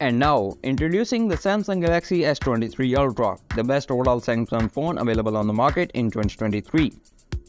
And now, introducing the Samsung Galaxy S23 Ultra, the best overall Samsung phone available on the market in 2023.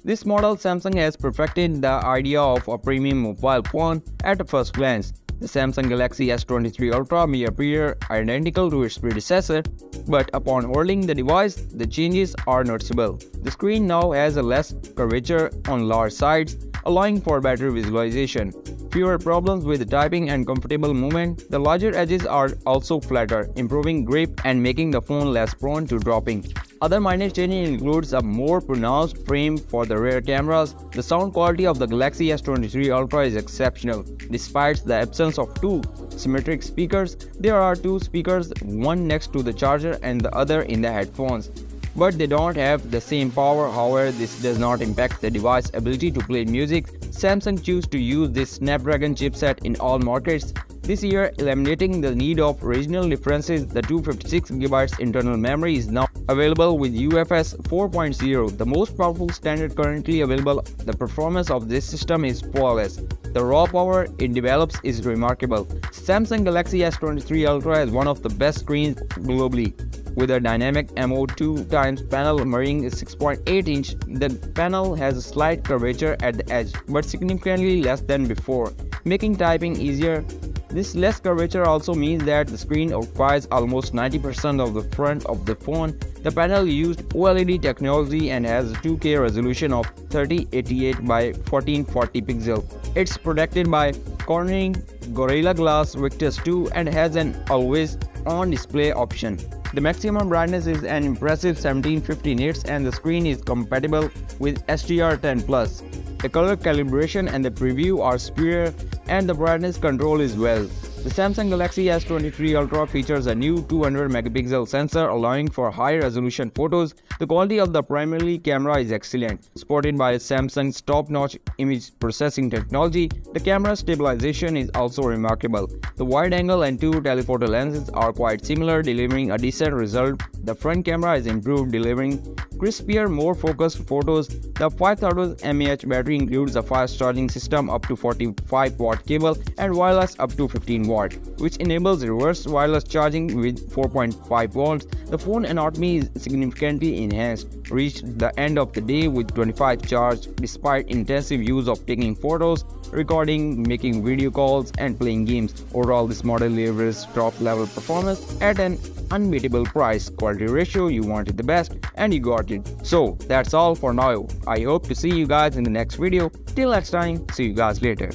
This model Samsung has perfected the idea of a premium mobile phone at a first glance. The Samsung Galaxy S23 Ultra may appear identical to its predecessor, but upon holding the device, the changes are noticeable. The screen now has a less curvature on large sides, allowing for better visualization. Fewer problems with typing and comfortable movement. The larger edges are also flatter, improving grip and making the phone less prone to dropping. Other minor changes includes a more pronounced frame for the rear cameras. The sound quality of the Galaxy S23 Ultra is exceptional. Despite the absence of two symmetric speakers, there are two speakers, one next to the charger and the other in the headphones. But they don't have the same power. However, this does not impact the device's ability to play music. Samsung chose to use this Snapdragon chipset in all markets this year, eliminating the need of regional differences. The 256GB internal memory is now available with UFS 4.0, the most powerful standard currently available. The performance of this system is flawless. The raw power it develops is remarkable. Samsung Galaxy S23 Ultra has one of the best screens globally. With a dynamic MO2x panel mirroring 6.8 inch, the panel has a slight curvature at the edge, but significantly less than before, making typing easier. This less curvature also means that the screen occupies almost 90% of the front of the phone. The panel used OLED technology and has a 2K resolution of 3088 by 1440 pixels. It's protected by Corning Gorilla Glass Victus 2 and has an always-on display option. The maximum brightness is an impressive 1750 nits and the screen is compatible with HDR10+. The color calibration and the preview are superior and the brightness control is well. The Samsung Galaxy S23 Ultra features a new 200-megapixel sensor allowing for high-resolution photos. The quality of the primary camera is excellent. Supported by Samsung's top-notch image processing technology, the camera stabilization is also remarkable. The wide-angle and two telephoto lenses are quite similar, delivering a decent result. The front camera is improved, delivering crispier, more focused photos. The 5000 mAh battery includes a fast charging system up to 45-watt cable and wireless up to 15 watt, which enables reverse wireless charging with 4.5 volts. The phone autonomy is significantly enhanced. Reached the end of the day with 25 charged, despite intensive use of taking photos, recording, making video calls, and playing games. Overall, this model delivers top-level performance at an unbeatable price. Quality ratio, you wanted the best and you got it. So that's all for now. I hope to see you guys in the next video. Till next time, see you guys later.